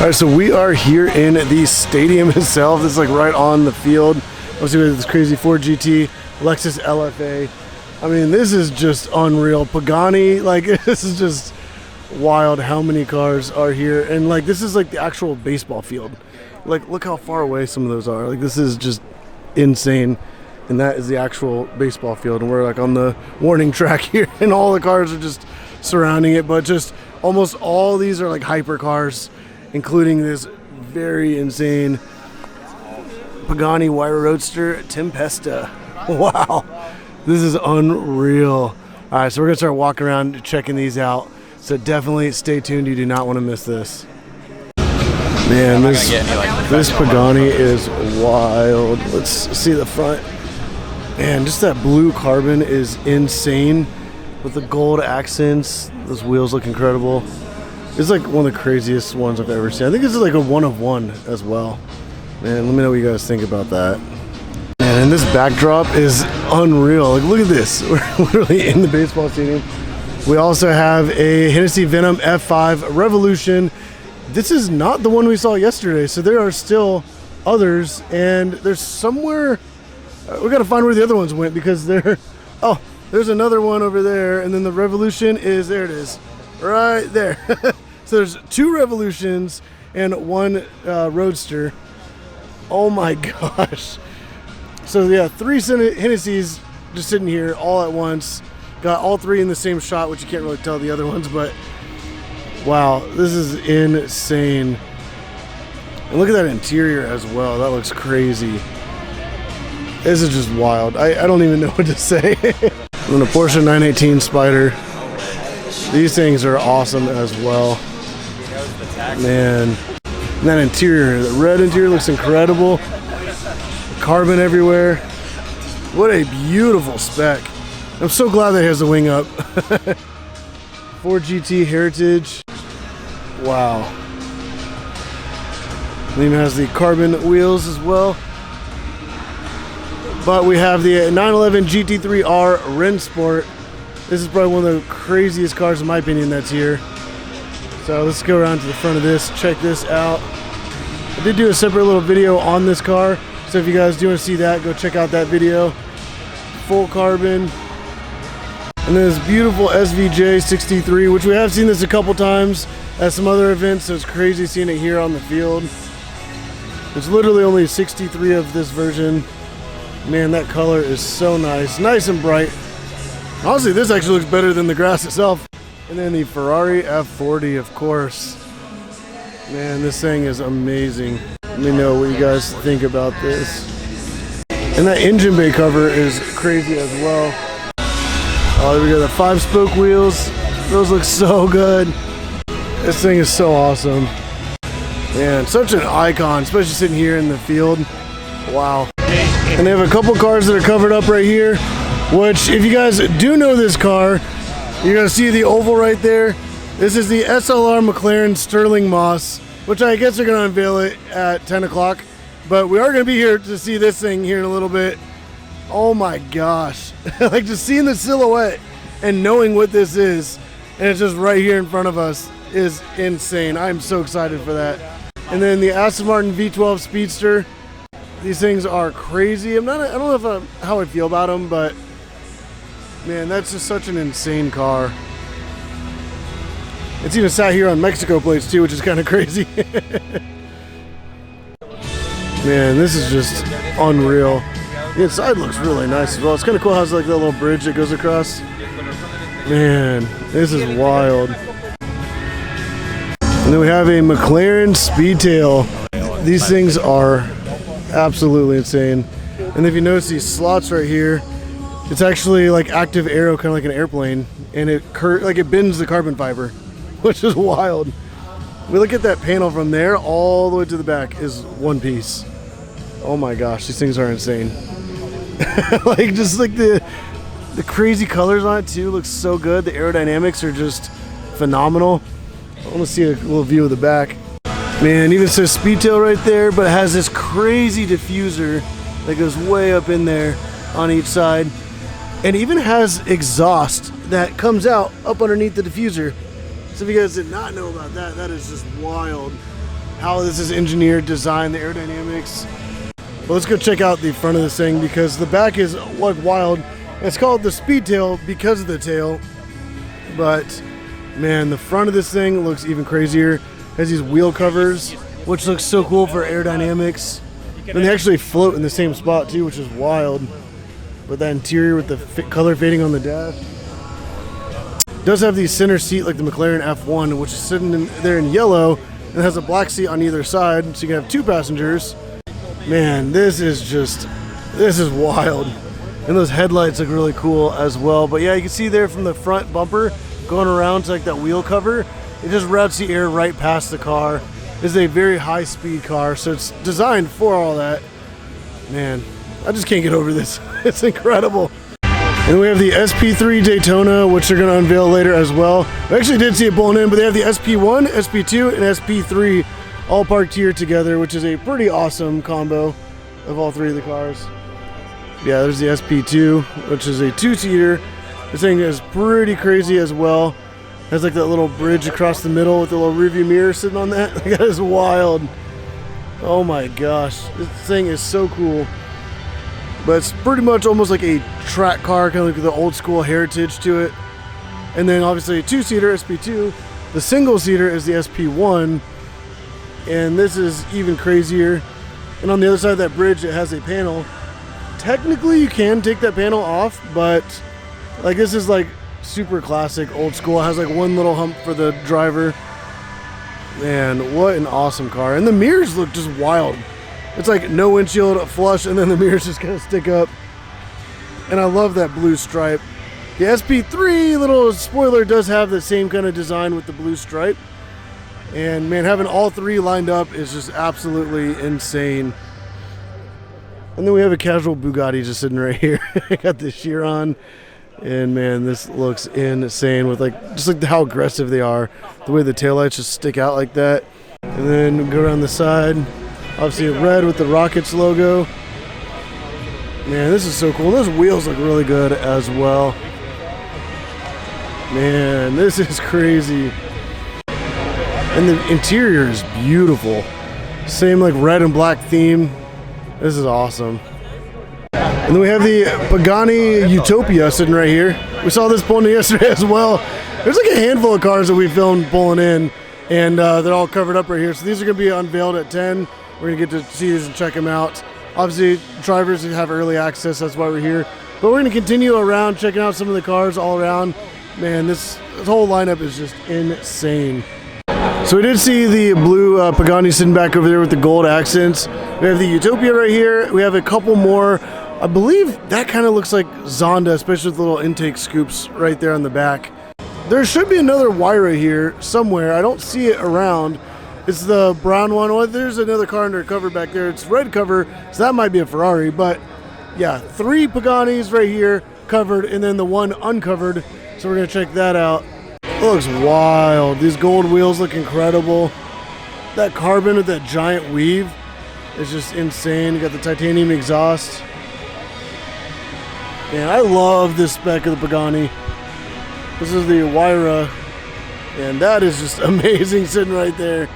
All right, so we are here in the stadium itself. This is like right on the field. Obviously we have this crazy Ford GT, Lexus LFA. I mean, this is just unreal. Pagani, like this is just wild how many cars are here. And like this is like the actual baseball field. Like look how far away some of those are. Like this is just insane. And that is the actual baseball field. And we're like on the warning track here and all the cars are just surrounding it. But just almost all these are like hypercars, including this very insane Pagani Huayra Roadster Tempesta. Wow, this is unreal. All right, so we're gonna start walking around checking these out. So definitely stay tuned. You do not want to miss this. Man, this Pagani is wild. Let's see the front. Man, just that blue carbon is insane with the gold accents. Those wheels look incredible. It's like one of the craziest ones I've ever seen. I think this is like a one of one as well. Man, let me know what you guys think about that. Man, and this backdrop is unreal. Like, look at this. We're literally in the baseball stadium. We also have a Hennessey Venom F5 Revolution. This is not the one we saw yesterday, so there are still others, and there's somewhere we got to find where the other ones went because they're. Oh, there's another one over there, and then the Revolution is there. It is, right there. So there's two Revolutions and one Roadster. Oh my gosh. So yeah, three Hennesseys just sitting here all at once. Got all three in the same shot, which you can't really tell the other ones, but wow, this is insane. And look at that interior as well. That looks crazy. This is just wild. I don't even know what to say. And the Porsche 918 Spyder. These things are awesome as well. Man. And that interior, the red interior looks incredible. Carbon everywhere. What a beautiful spec. I'm so glad that it has the wing up. Ford GT Heritage. Wow. It even has the carbon wheels as well. But we have the 911 GT3R Rennsport. This is probably one of the craziest cars in my opinion that's here. So let's go around to the front of this, check this out. I did do a separate little video on this car, so if you guys do want to see that, go check out that video. Full carbon. And then this beautiful SVJ 63, which we have seen this a couple times at some other events, so it's crazy seeing it here on the field. There's literally only 63 of this version. Man, that color is so nice. Nice and bright. Honestly, this actually looks better than the grass itself. And then the Ferrari F40, of course. Man, this thing is amazing. Let me know what you guys think about this. And that engine bay cover is crazy as well. Oh, there we go, the 5-spoke wheels. Those look so good. This thing is so awesome. Man, such an icon, especially sitting here in the field. Wow. And they have a couple cars that are covered up right here, which if you guys do know this car, you're gonna see the oval right there. This is the SLR McLaren Sterling Moss, which I guess they're gonna unveil it at 10 o'clock. But we are gonna be here to see this thing here in a little bit. Oh my gosh. Like just seeing the silhouette and knowing what this is, and it's just right here in front of us, is insane. I'm so excited for that. And then the Aston Martin V12 Speedster. These things are crazy. I don't know how I feel about them, but man, that's just such an insane car. It's even sat here on Mexico plates too, which is kind of crazy. Man, this is just unreal. The inside looks really nice as well. It's kind of cool how it's like that little bridge that goes across. Man, this is wild. And then we have a McLaren Speedtail. These things are absolutely insane. And if you notice these slots right here, it's actually like active aero, kind of like an airplane, and it bends the carbon fiber, which is wild. We look at that panel from there all the way to the back is one piece. Oh my gosh, these things are insane. Like just like the crazy colors on it too looks so good. The aerodynamics are just phenomenal. I want to see a little view of the back. Man, even says Speedtail right there, but it has this crazy diffuser that goes way up in there on each side. And even has exhaust that comes out up underneath the diffuser. So if you guys did not know about that, that is just wild how this is engineered, designed, the aerodynamics. But let's go check out the front of this thing because the back is like wild. It's called the speed tail because of the tail. But man, the front of this thing looks even crazier. It has these wheel covers, which looks so cool for aerodynamics. And they actually float in the same spot too, which is wild. But that interior with the color fading on the dash. It does have the center seat like the McLaren F1, which is sitting in there in yellow and has a black seat on either side, so you can have 2 passengers. Man, this is wild. And those headlights look really cool as well. But yeah, you can see there from the front bumper going around to like that wheel cover, it just routes the air right past the car. This is a very high speed car, so it's designed for all that. Man, I just can't get over this. It's incredible. And we have the SP3 Daytona, which they're going to unveil later as well. I actually did see it pulling in, but they have the SP1, SP2, and SP3 all parked here together, which is a pretty awesome combo of all 3 of the cars. Yeah, there's the SP2, which is a 2-seater. This thing is pretty crazy as well. Has like that little bridge across the middle with the little rearview mirror sitting on that. That is wild. Oh my gosh, this thing is so cool. But it's pretty much almost like a track car, kind of like the old school heritage to it. And then obviously a 2-seater, SP2. The single-seater is the SP1. And this is even crazier. And on the other side of that bridge, it has a panel. Technically, you can take that panel off, but like this is like super classic, old school. It has like one little hump for the driver. Man, what an awesome car. And the mirrors look just wild. It's like no windshield, flush, and then the mirrors just kind of stick up. And I love that blue stripe. The SP3 little spoiler does have the same kind of design with the blue stripe. And man, having all 3 lined up is just absolutely insane. And then we have a casual Bugatti just sitting right here. Got the Chiron. And man, this looks insane with like, just like how aggressive they are. The way the taillights just stick out like that. And then go around the side. Obviously red with the Rockets logo. Man, this is so cool. Those wheels look really good as well. Man, this is crazy. And the interior is beautiful. Same like red and black theme. This is awesome. And then we have the Pagani Utopia sitting right here. We saw this pulling in yesterday as well. There's like a handful of cars that we filmed pulling in, and they're all covered up right here. So these are going to be unveiled at 10. We're going to get to see these and check them out. Obviously, drivers have early access. That's why we're here. But we're going to continue around, checking out some of the cars all around. Man, this whole lineup is just insane. So we did see the blue Pagani sitting back over there with the gold accents. We have the Utopia right here. We have a couple more. I believe that kind of looks like Zonda, especially with the little intake scoops right there on the back. There should be another Huayra here somewhere. I don't see it around. It's the brown one. Well, there's another car under cover back there. It's red cover, so that might be a Ferrari. But yeah, 3 Paganis right here covered, and then the one uncovered. So we're going to check that out. It looks wild. These gold wheels look incredible. That carbon with that giant weave is just insane. You got the titanium exhaust. Man, I love this spec of the Pagani. This is the Huayra, and that is just amazing sitting right there.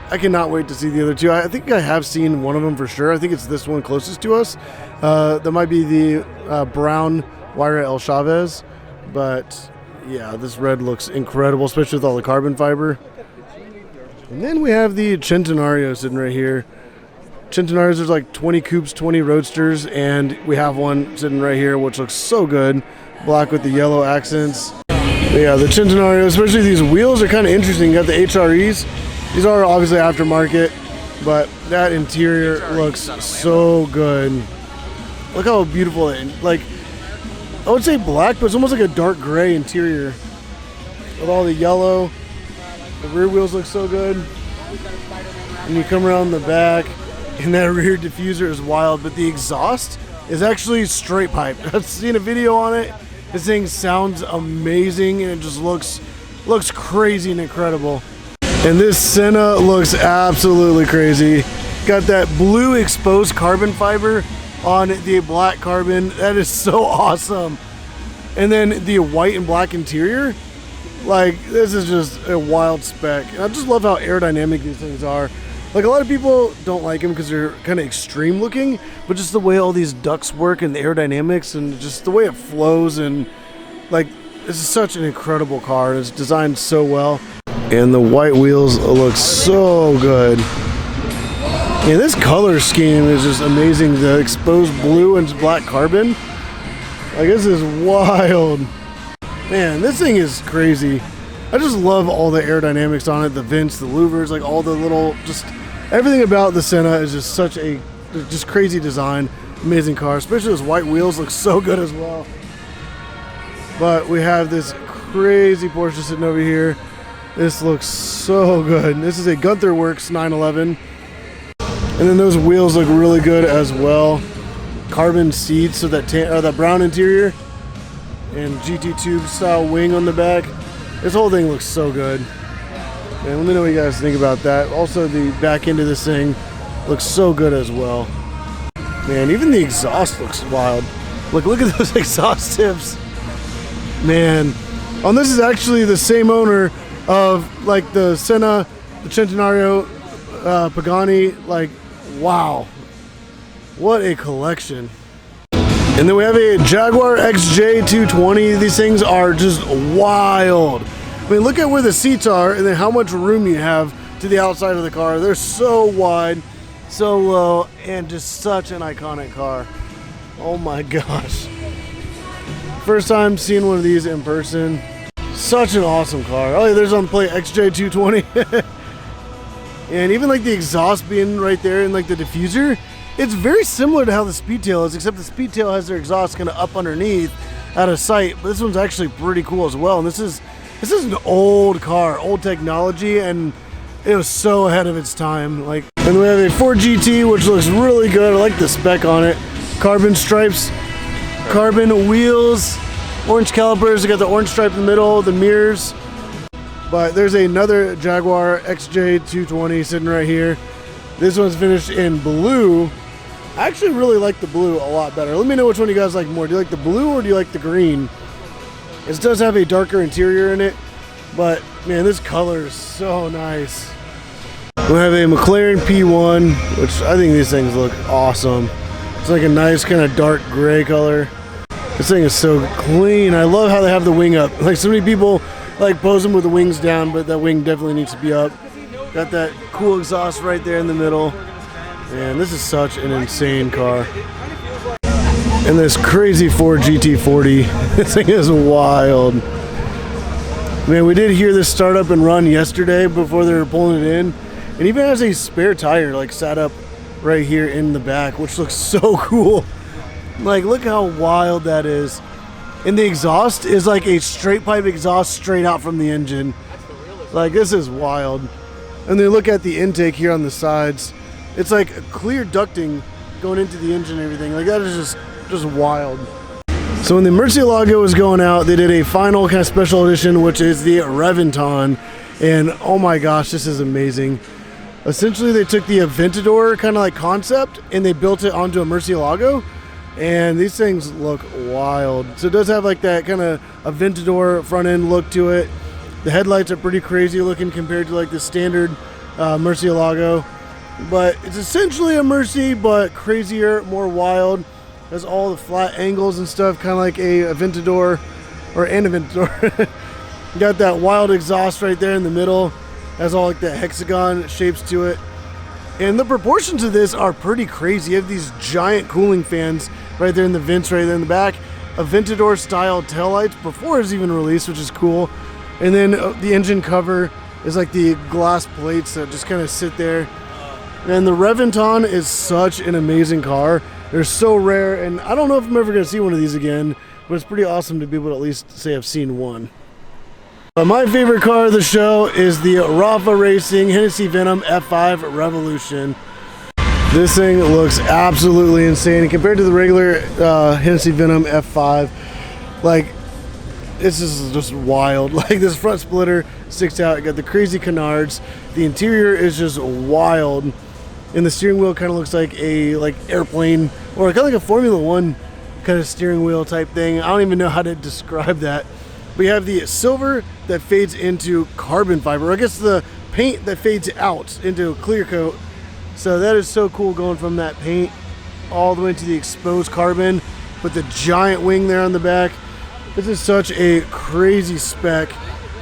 I cannot wait to see the other 2. I think I have seen one of them for sure. I think it's this one closest to us. That might be the brown Huayra El Chavez, but yeah, this red looks incredible, especially with all the carbon fiber. And then we have the Centanario sitting right here. Centenarios, there's like 20 coupes, 20 roadsters, and we have one sitting right here, which looks so good. Black with the yellow accents. But yeah, the Centenario, especially these wheels are kind of interesting. You got the HREs. These are obviously aftermarket, but that interior looks so good. Look how beautiful it is. Like, I would say black, but it's almost like a dark gray interior. With all the yellow. The rear wheels look so good. And you come around the back. And that rear diffuser is wild, but the exhaust is actually straight pipe. I've seen a video on it. This thing sounds amazing, and it just looks crazy and incredible. And this Senna looks absolutely crazy. Got that blue exposed carbon fiber on the black carbon. That is so awesome. And then the white and black interior. Like, this is just a wild spec. And I just love how aerodynamic these things are. Like, a lot of people don't like them because they're kind of extreme looking, but just the way all these ducts work and the aerodynamics and just the way it flows, and like, this is such an incredible car. It's designed so well. And the white wheels look so good. And this color scheme is just amazing. The exposed blue and black carbon. Like, this is wild. Man, this thing is crazy. I just love all the aerodynamics on it, the vents, the louvers, like all the little, just everything about the Senna is just such a just crazy design, amazing car. Especially those white wheels look so good as well. But we have this crazy Porsche sitting over here. This looks so good. This is a Gunther Works 911. And then those wheels look really good as well. Carbon seats, so that brown interior. And GT tube style wing on the back. This whole thing looks so good. And let me know what you guys think about that. Also, the back end of this thing looks so good as well. Man, even the exhaust looks wild. Look at those exhaust tips. Man. Oh, this is actually the same owner of like the Senna, the Centanario, Pagani. Like, wow. What a collection. And then we have a Jaguar XJ220. These things are just wild. I mean, look at where the seats are and then how much room you have to the outside of the car. They're so wide, so low, and just such an iconic car. Oh my gosh. First time seeing one of these in person. Such an awesome car. Oh yeah, there's on plate XJ220. And even like the exhaust being right there and like the diffuser, it's very similar to how the Speedtail is, except the Speedtail has their exhaust kind of up underneath out of sight. But this one's actually pretty cool as well. And this is an old car, old technology, and it was so ahead of its time. Like, and we have a Ford GT, which looks really good. I like the spec on it. Carbon stripes, carbon wheels, orange calipers. They got the orange stripe in the middle, the mirrors. But there's another Jaguar XJ220 sitting right here. This one's finished in blue. I actually really like the blue a lot better. Let me know which one you guys like more. Do you like the blue or do you like the green? It does have a darker interior in it, but man, this color is so nice. We have a McLaren P1, which I think these things look awesome. It's like a nice kind of dark gray color. This thing is so clean. I love how they have the wing up. Like, so many people like pose them with the wings down, but that wing definitely needs to be up. Got that cool exhaust right there in the middle. Man, this is such an insane car. And this crazy Ford GT40. This thing is wild. Man, we did hear this start up and run yesterday before they were pulling it in. It even has a spare tire like sat up right here in the back, which looks so cool. Like, look how wild that is. And the exhaust is like a straight pipe exhaust straight out from the engine. Like, this is wild. And then look at the intake here on the sides. It's like a clear ducting going into the engine and everything. Like, that is just wild. So when the Mercielago was going out, they did a final kind of special edition, which is the Reventon. And oh my gosh, this is amazing. Essentially, they took the Aventador kind of like concept and they built it onto a Mercielago. And these things look wild. So it does have like that kind of Aventador front end look to it. The headlights are pretty crazy looking compared to like the standard Mercielago. But it's essentially a Mercy, but crazier, more wild. Has all the flat angles and stuff, kind of like a Aventador or an Aventador. Got that wild exhaust right there in the middle. Has all like the hexagon shapes to it. And the proportions of this are pretty crazy. You have these giant cooling fans right there in the vents right there in the back. Aventador style taillights before it's even released, which is cool. And then the engine cover is like the glass plates that just kind of sit there. And the Reventon is such an amazing car. They're so rare, and I don't know if I'm ever going to see one of these again, but it's pretty awesome to be able to at least say I've seen one. My favorite car of the show is the Rafa Racing Hennessey Venom F5 Revolution. This thing looks absolutely insane. And compared to the regular Hennessey Venom F5, like, this is just wild. Like, this front splitter sticks out. You got the crazy canards. The interior is just wild. And the steering wheel kind of looks like a airplane or kind of like a Formula One kind of steering wheel type thing. I don't even know how to describe that. We have the silver that fades into carbon fiber. I guess the paint that fades out into a clear coat. So that is so cool, going from that paint all the way to the exposed carbon with the giant wing there on the back. This is such a crazy spec.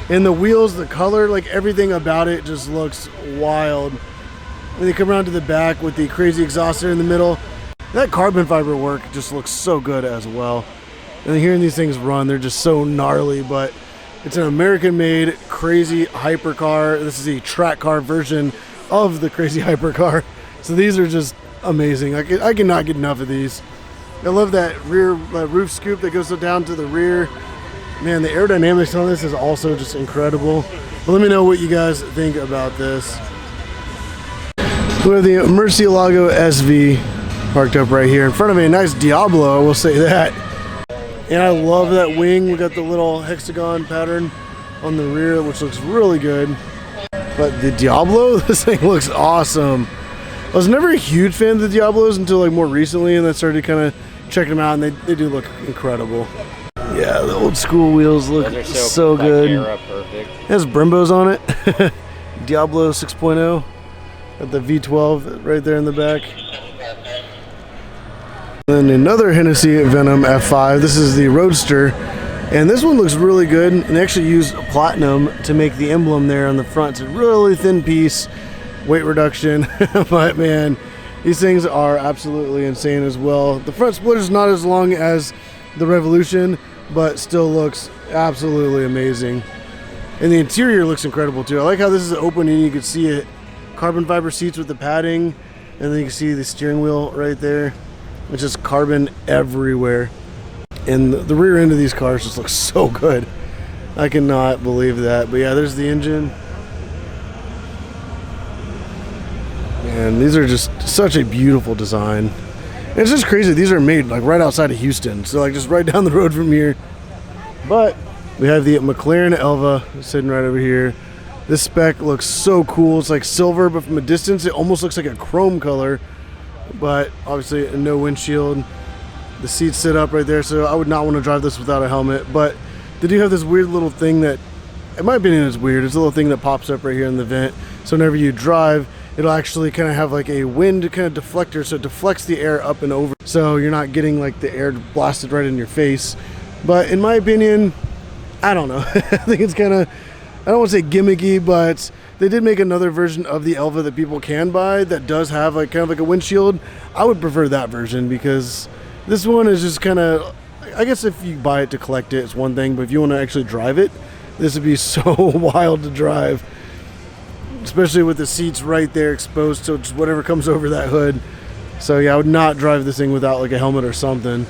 And the wheels, the color, like everything about it just looks wild. When they come around to the back with the crazy exhaust there in the middle, that carbon fiber work just looks so good as well. And hearing these things run, they're just so gnarly, but it's an American-made crazy hypercar. This is a track car version of the crazy hypercar. So these are just amazing. I cannot get enough of these. I love that rear roof scoop that goes down to the rear. Man, the aerodynamics on this is also just incredible. But let me know what you guys think about this. We have the Mercielago SV parked up right here in front of a nice Diablo, I will say that. And I love that wing. We got the little hexagon pattern on the rear, which looks really good. But the Diablo, this thing looks awesome. I was never a huge fan of the Diablos until like more recently, and I started kind of checking them out, and they do look incredible. Yeah, the old school wheels look so good. It has Brembos on it. Diablo 6.0. Got the V12 right there in the back. Then another Hennessey Venom F5. This is the Roadster, and this one looks really good. And they actually used platinum to make the emblem there on the front. It's a really thin piece, weight reduction. But man, these things are absolutely insane as well. The front splitter is not as long as the Revolution, but still looks absolutely amazing. And the interior looks incredible too. I like how this is open and you can see it. Carbon fiber seats with the padding, and then you can see the steering wheel right there. It's just carbon everywhere. And the rear end of these cars just looks so good. I cannot believe that. But yeah, there's the engine. And these are just such a beautiful design. And it's just crazy. These are made like right outside of Houston. So like just right down the road from here. But we have the McLaren Elva sitting right over here. This spec looks so cool. It's like silver, but from a distance, it almost looks like a chrome color. But obviously no windshield. The seats sit up right there, so I would not want to drive this without a helmet. But they do have this weird little thing that, in my opinion, is weird. It's a little thing that pops up right here in the vent. So whenever you drive, it'll actually kind of have like a wind kind of deflector, so it deflects the air up and over. So you're not getting like the air blasted right in your face. But in my opinion, I don't know. I think it's kind of, I don't want to say gimmicky, but they did make another version of the Elva that people can buy that does have like kind of like a windshield. I would prefer that version because this one is just kind of, I guess if you buy it to collect it, it's one thing, but if you want to actually drive it, this would be so wild to drive, especially with the seats right there exposed to just whatever comes over that hood. So yeah, I would not drive this thing without like a helmet or something.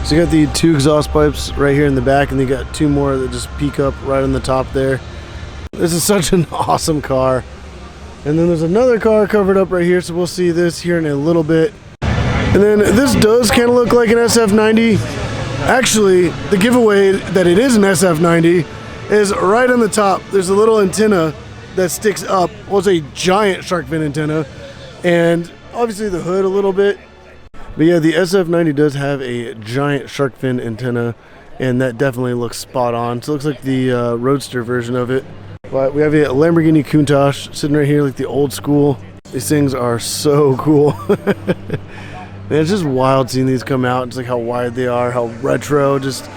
So you got the two exhaust pipes right here in the back, and you got two more that just peek up right on the top there. This is such an awesome car. And then there's another car covered up right here, so we'll see this here in a little bit. And then this does kind of look like an SF90. Actually, the giveaway that it is an SF90 is right on the top. There's a little antenna that sticks up. Well, it's a giant shark fin antenna. And obviously the hood a little bit. But yeah, the SF90 does have a giant shark fin antenna, and that definitely looks spot on. So it looks like the Roadster version of it. But we have a Lamborghini Countach sitting right here, like the old school. These things are so cool. Man, it's just wild seeing these come out. It's like how wide they are, how retro, just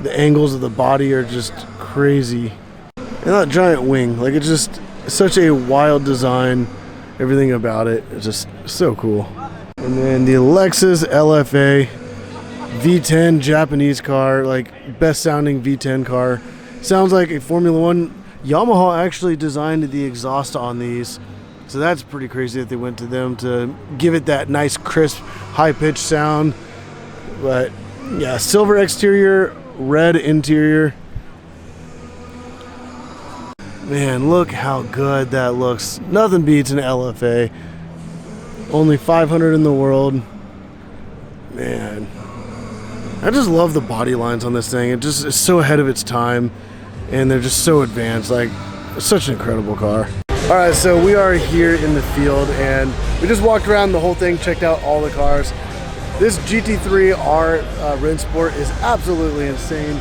the angles of the body are just crazy. And that giant wing, like it's just such a wild design. Everything about it is just so cool. And then the Lexus LFA V10 Japanese car, like best sounding V10 car. Sounds like a Formula One. Yamaha actually designed the exhaust on these, so that's pretty crazy that they went to them to give it that nice crisp high-pitched sound. But yeah, silver exterior, red interior. Man, look how good that looks. Nothing beats an LFA. Only 500 in the world. Man, I just love the body lines on this thing. It just is so ahead of its time. And they're just so advanced. Like, it's such an incredible car. All right, so we are here in the field, and we just walked around the whole thing, checked out all the cars. This GT3R Rennsport is absolutely insane.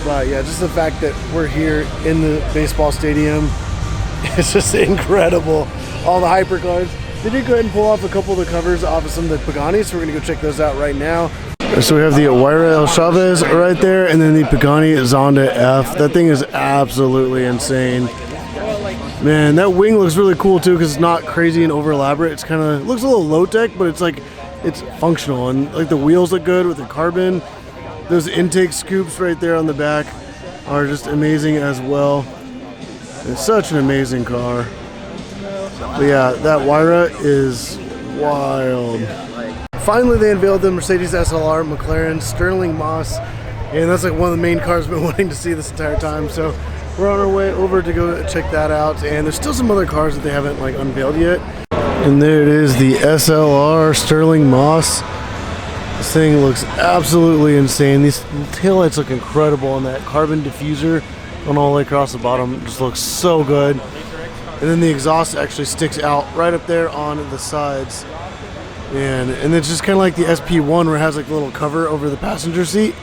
But yeah, just the fact that we're here in the baseball stadium, it's just incredible. All the hypercars. They did go ahead and pull off a couple of the covers off of some of the Pagani, so we're gonna go check those out right now. So we have the Huayra El Chavez right there, and then the Pagani Zonda F. That thing is absolutely insane. Man, that wing looks really cool too, because it's not crazy and over elaborate. It's kind of looks a little low tech, but it's like it's functional, and like the wheels look good with the carbon. Those intake scoops right there on the back are just amazing as well. It's such an amazing car. But yeah, that Huayra is wild. Finally, they unveiled the Mercedes SLR McLaren Sterling Moss, and that's like one of the main cars I've been wanting to see this entire time. So we're on our way over to go check that out, and there's still some other cars that they haven't like unveiled yet. And there it is, the SLR Sterling Moss. This thing looks absolutely insane. These taillights look incredible, and that carbon diffuser on all the way across the bottom just looks so good. And then the exhaust actually sticks out right up there on the sides. And it's just kind of like the SP1 where it has like a little cover over the passenger seat.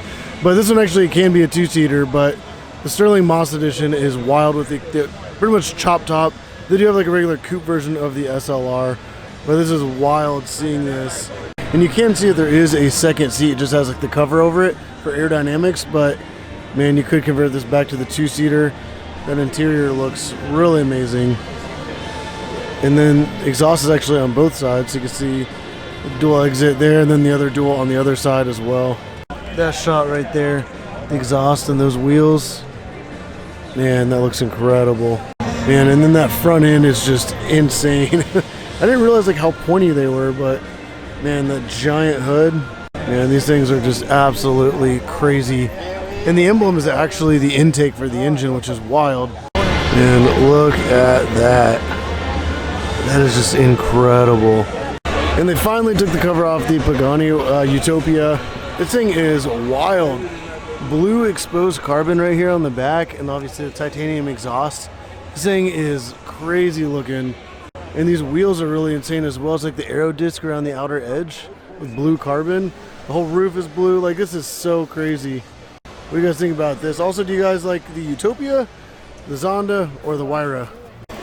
But this one actually can be a two-seater, but the Sterling Moss edition is wild with the pretty much chop top. They do have like a regular coupe version of the SLR, but this is wild seeing this. And you can see that there is a second seat. It just has like the cover over it for aerodynamics, but man, you could convert this back to the two-seater. That interior looks really amazing. And then exhaust is actually on both sides, so you can see the dual exit there, and then the other dual on the other side as well. That shot right there, the exhaust and those wheels, man, that looks incredible. Man, and then that front end is just insane. I didn't realize like how pointy they were, but man, that giant hood, man, these things are just absolutely crazy. And the emblem is actually the intake for the engine, which is wild. And look at that. That is just incredible. And they finally took the cover off the Pagani Utopia. This thing is wild. Blue exposed carbon right here on the back, and obviously the titanium exhaust. This thing is crazy looking. And these wheels are really insane as well. It's like the aero disc around the outer edge with blue carbon. The whole roof is blue. Like, this is so crazy. What do you guys think about this? Also, do you guys like the Utopia, the Zonda, or the Huayra?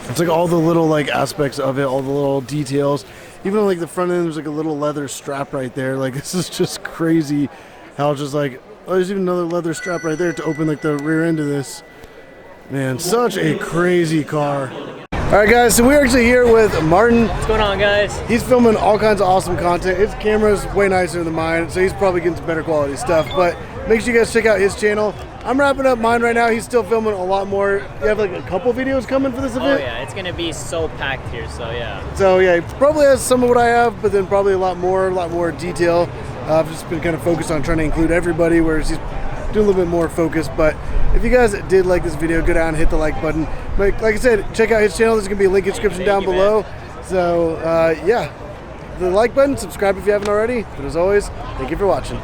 It's like all the little like aspects of it, all the little details. Even on like the front end, there's like a little leather strap right there. Like, this is just crazy how it's just like, oh, there's even another leather strap right there to open like the rear end of this. Man, such a crazy car. All right, guys, so we're actually here with Martin. What's going on, guys? He's filming all kinds of awesome content. His camera's way nicer than mine, so he's probably getting some better quality stuff. But make sure you guys check out his channel. I'm wrapping up mine right now. He's still filming a lot more. You have like a couple videos coming for this event? Oh yeah, it's gonna be so packed here, so yeah. So yeah, he probably has some of what I have, but then probably a lot more detail. I've just been kind of focused on trying to include everybody, whereas he's doing a little bit more focus. But if you guys did like this video, go down and hit the like button. Like I said, check out his channel. There's gonna be a link in the description down below. Man. So yeah, the like button, subscribe if you haven't already. But as always, thank you for watching.